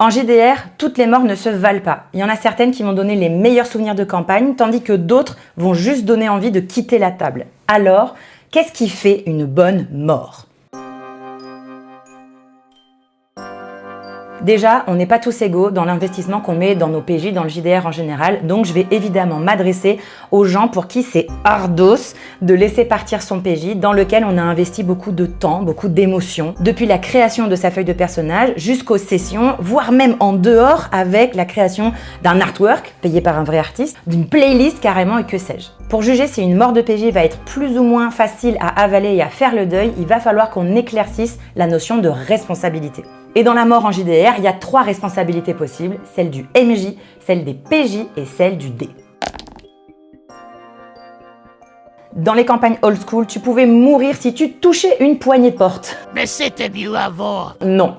En JDR, toutes les morts ne se valent pas. Il y en a certaines qui vont donner les meilleurs souvenirs de campagne, tandis que d'autres vont juste donner envie de quitter la table. Alors, qu'est-ce qui fait une bonne mort ? Déjà, on n'est pas tous égaux dans l'investissement qu'on met dans nos PJ, dans le JDR en général, donc je vais évidemment m'adresser aux gens pour qui c'est ardos de laisser partir son PJ, dans lequel on a investi beaucoup de temps, beaucoup d'émotions, depuis la création de sa feuille de personnage jusqu'aux sessions, voire même en dehors avec la création d'un artwork payé par un vrai artiste, d'une playlist carrément et que sais-je. Pour juger si une mort de PJ va être plus ou moins facile à avaler et à faire le deuil, il va falloir qu'on éclaircisse la notion de responsabilité. Et dans la mort en JDR, il y a 3 responsabilités possibles, celle du MJ, celle des PJ et celle du D. Dans les campagnes old school, tu pouvais mourir si tu touchais une poignée de porte. Mais c'était mieux avant. Non,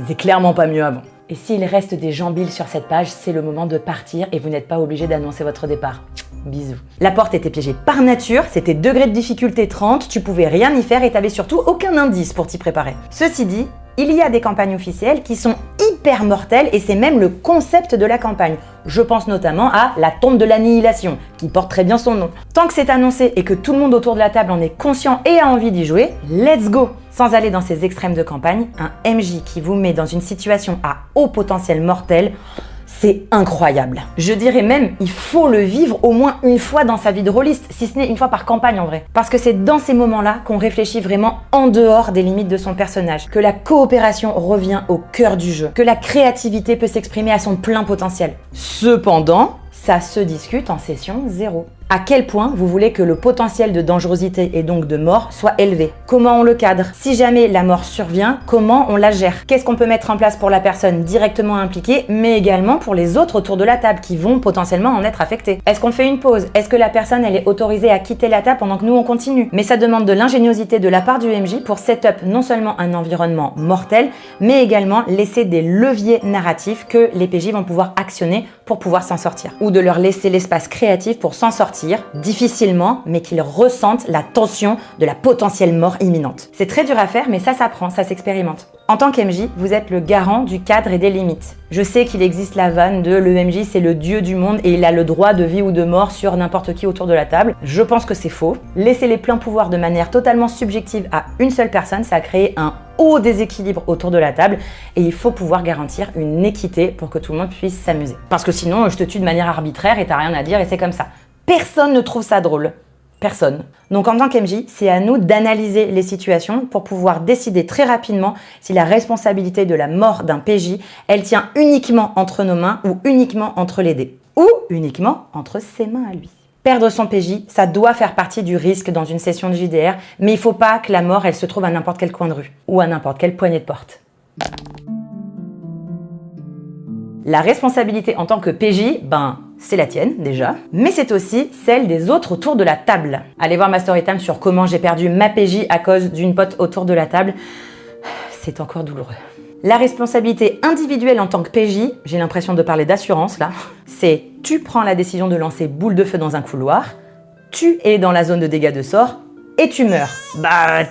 c'est clairement pas mieux avant. Et s'il reste des jambilles sur cette page, c'est le moment de partir et vous n'êtes pas obligé d'annoncer votre départ. Bisous. La porte était piégée par nature, c'était degré de difficulté 30, tu pouvais rien y faire et t'avais surtout aucun indice pour t'y préparer. Ceci dit, il y a des campagnes officielles qui sont hyper mortelles et c'est même le concept de la campagne. Je pense notamment à la tombe de l'annihilation, qui porte très bien son nom. Tant que c'est annoncé et que tout le monde autour de la table en est conscient et a envie d'y jouer, let's go! Sans aller dans ces extrêmes de campagne, un MJ qui vous met dans une situation à haut potentiel mortel, c'est incroyable. Je dirais même, il faut le vivre au moins une fois dans sa vie de rôliste, si ce n'est une fois par campagne en vrai. Parce que c'est dans ces moments-là qu'on réfléchit vraiment en dehors des limites de son personnage, que la coopération revient au cœur du jeu, que la créativité peut s'exprimer à son plein potentiel. Cependant, ça se discute en session 0. À quel point vous voulez que le potentiel de dangerosité et donc de mort soit élevé? Comment on le cadre? Si jamais la mort survient, comment on la gère? Qu'est-ce qu'on peut mettre en place pour la personne directement impliquée, mais également pour les autres autour de la table qui vont potentiellement en être affectés? Est-ce qu'on fait une pause? Est-ce que la personne elle est autorisée à quitter la table pendant que nous on continue? Mais ça demande de l'ingéniosité de la part du MJ pour set-up non seulement un environnement mortel, mais également laisser des leviers narratifs que les PJ vont pouvoir actionner pour pouvoir s'en sortir. Ou de leur laisser l'espace créatif pour s'en sortir difficilement, mais qu'ils ressentent la tension de la potentielle mort imminente. C'est très dur à faire, mais ça s'apprend, ça s'expérimente. En tant qu'MJ, vous êtes le garant du cadre et des limites. Je sais qu'il existe la vanne de le MJ, c'est le dieu du monde et il a le droit de vie ou de mort sur n'importe qui autour de la table. Je pense que c'est faux. Laisser les pleins pouvoirs de manière totalement subjective à une seule personne, ça a créé un haut déséquilibre autour de la table et il faut pouvoir garantir une équité pour que tout le monde puisse s'amuser. Parce que sinon, je te tue de manière arbitraire et t'as rien à dire et c'est comme ça. Personne ne trouve ça drôle. Personne. Donc en tant qu'MJ, c'est à nous d'analyser les situations pour pouvoir décider très rapidement si la responsabilité de la mort d'un PJ, elle tient uniquement entre nos mains ou uniquement entre les dés. Ou uniquement entre ses mains à lui. Perdre son PJ, ça doit faire partie du risque dans une session de JDR, mais il faut pas que la mort, elle se trouve à n'importe quel coin de rue ou à n'importe quelle poignée de porte. La responsabilité en tant que PJ, c'est la tienne déjà, mais c'est aussi celle des autres autour de la table. Allez voir ma storytime sur comment j'ai perdu ma PJ à cause d'une pote autour de la table. C'est encore douloureux. La responsabilité individuelle en tant que PJ, j'ai l'impression de parler d'assurance là, c'est tu prends la décision de lancer boule de feu dans un couloir, tu es dans la zone de dégâts de sort, et tu meurs.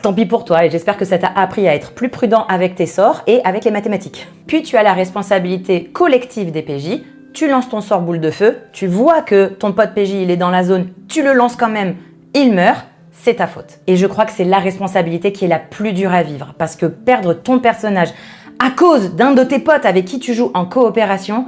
Tant pis pour toi et j'espère que ça t'a appris à être plus prudent avec tes sorts et avec les mathématiques. Puis tu as la responsabilité collective des PJ, tu lances ton sort boule de feu, tu vois que ton pote PJ il est dans la zone, tu le lances quand même, il meurt, c'est ta faute. Et je crois que c'est la responsabilité qui est la plus dure à vivre parce que perdre ton personnage à cause d'un de tes potes avec qui tu joues en coopération,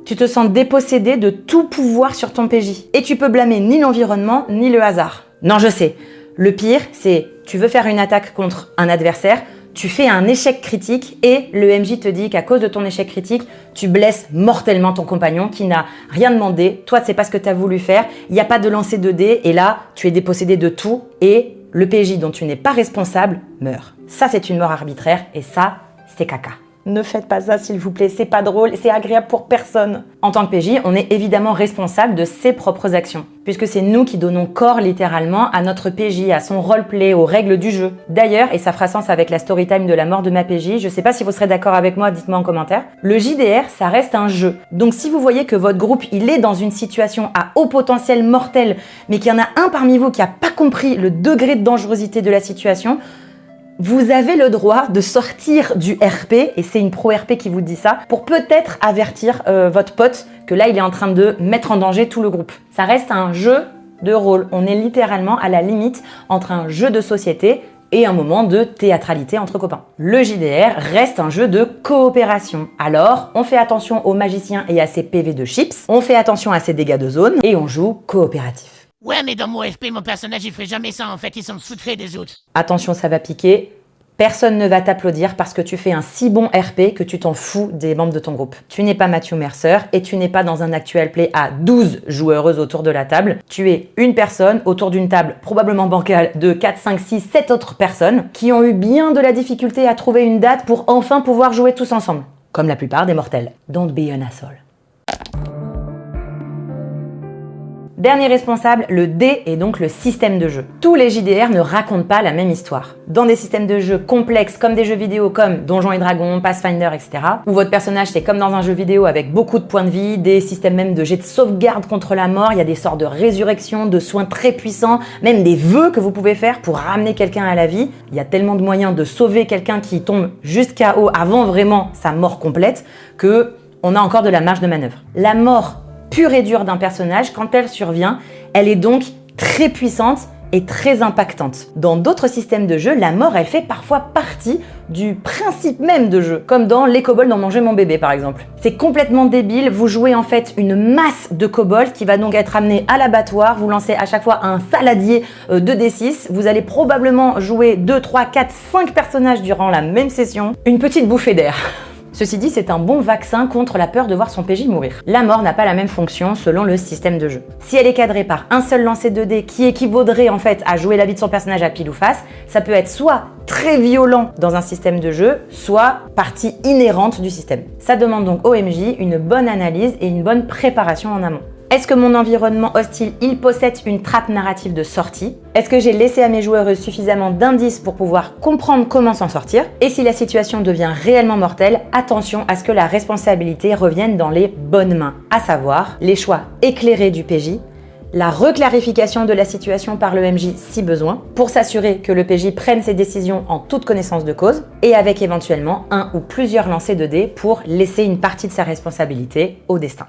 tu te sens dépossédé de tout pouvoir sur ton PJ. Et tu peux blâmer ni l'environnement ni le hasard. Non, je sais. Le pire, c'est tu veux faire une attaque contre un adversaire, tu fais un échec critique et le MJ te dit qu'à cause de ton échec critique, tu blesses mortellement ton compagnon qui n'a rien demandé. Toi, c'est pas ce que tu as voulu faire. Il n'y a pas de lancer de dés et là, tu es dépossédé de tout et le PJ dont tu n'es pas responsable meurt. Ça, c'est une mort arbitraire et ça, c'est caca. Ne faites pas ça s'il vous plaît, c'est pas drôle, c'est agréable pour personne. En tant que PJ, on est évidemment responsable de ses propres actions, puisque c'est nous qui donnons corps littéralement à notre PJ, à son roleplay, aux règles du jeu. D'ailleurs, et ça fera sens avec la storytime de la mort de ma PJ, je sais pas si vous serez d'accord avec moi, dites-moi en commentaire, le JDR, ça reste un jeu. Donc si vous voyez que votre groupe, il est dans une situation à haut potentiel mortel, mais qu'il y en a un parmi vous qui a pas compris le degré de dangerosité de la situation, Vous avez le droit de sortir du RP, et c'est une pro RP qui vous dit ça, pour peut-être avertir votre pote que là il est en train de mettre en danger tout le groupe. Ça reste un jeu de rôle. On est littéralement à la limite entre un jeu de société et un moment de théâtralité entre copains. Le JDR reste un jeu de coopération. Alors, on fait attention aux magiciens et à ses PV de chips, on fait attention à ses dégâts de zone, et on joue coopératif. Ouais, mais dans mon FP, mon personnage, il ferait jamais ça, en fait, il s'en foutrait des autres. Attention, ça va piquer. Personne ne va t'applaudir parce que tu fais un si bon RP que tu t'en fous des membres de ton groupe. Tu n'es pas Matthew Mercer et tu n'es pas dans un actual play à 12 joueuses autour de la table. Tu es une personne autour d'une table probablement bancale de 4, 5, 6, 7 autres personnes qui ont eu bien de la difficulté à trouver une date pour enfin pouvoir jouer tous ensemble. Comme la plupart des mortels. Don't be an asshole. Dernier responsable, le dé et donc le système de jeu. Tous les JDR ne racontent pas la même histoire. Dans des systèmes de jeu complexes comme des jeux vidéo comme Donjons et Dragons, Pathfinder, etc., où votre personnage c'est comme dans un jeu vidéo avec beaucoup de points de vie, des systèmes même de jet de sauvegarde contre la mort, il y a des sorts de résurrection, de soins très puissants, même des vœux que vous pouvez faire pour ramener quelqu'un à la vie. Il y a tellement de moyens de sauver quelqu'un qui tombe juste KO avant vraiment sa mort complète que on a encore de la marge de manœuvre. La mort pure et dure d'un personnage, quand elle survient, elle est donc très puissante et très impactante. Dans d'autres systèmes de jeu, la mort, elle fait parfois partie du principe même de jeu, comme dans Les kobolds dans Manger mon bébé par exemple. C'est complètement débile, vous jouez en fait une masse de kobolds qui va donc être amenée à l'abattoir, vous lancez à chaque fois un saladier de D6, vous allez probablement jouer 2, 3, 4, 5 personnages durant la même session. Une petite bouffée d'air. Ceci dit, c'est un bon vaccin contre la peur de voir son PJ mourir. La mort n'a pas la même fonction selon le système de jeu. Si elle est cadrée par un seul lancer de dés qui équivaudrait en fait à jouer la vie de son personnage à pile ou face, ça peut être soit très violent dans un système de jeu, soit partie inhérente du système. Ça demande donc au MJ une bonne analyse et une bonne préparation en amont. Est-ce que mon environnement hostile, il possède une trappe narrative de sortie? Est-ce que j'ai laissé à mes joueuses suffisamment d'indices pour pouvoir comprendre comment s'en sortir? Et si la situation devient réellement mortelle, attention à ce que la responsabilité revienne dans les bonnes mains, à savoir les choix éclairés du PJ, la reclarification de la situation par le MJ si besoin, pour s'assurer que le PJ prenne ses décisions en toute connaissance de cause, et avec éventuellement un ou plusieurs lancers de dés pour laisser une partie de sa responsabilité au destin.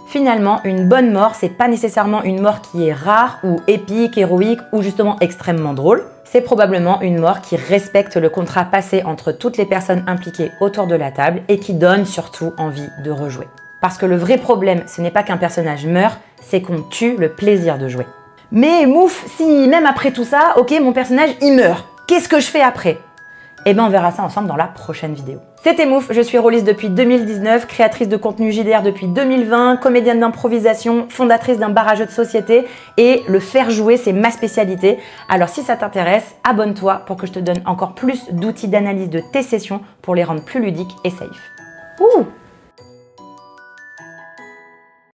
Finalement, une bonne mort, c'est pas nécessairement une mort qui est rare ou épique, héroïque ou justement extrêmement drôle. C'est probablement une mort qui respecte le contrat passé entre toutes les personnes impliquées autour de la table et qui donne surtout envie de rejouer. Parce que le vrai problème, ce n'est pas qu'un personnage meurt, c'est qu'on tue le plaisir de jouer. Mais mouf, si même après tout ça, ok, mon personnage il meurt, qu'est-ce que je fais après? Eh ben on verra ça ensemble dans la prochaine vidéo. C'était Mouf, je suis rôliste depuis 2019, créatrice de contenu JDR depuis 2020, comédienne d'improvisation, fondatrice d'un bar à jeux de société et le faire jouer c'est ma spécialité. Alors si ça t'intéresse, abonne-toi pour que je te donne encore plus d'outils d'analyse de tes sessions pour les rendre plus ludiques et safe. Ouh!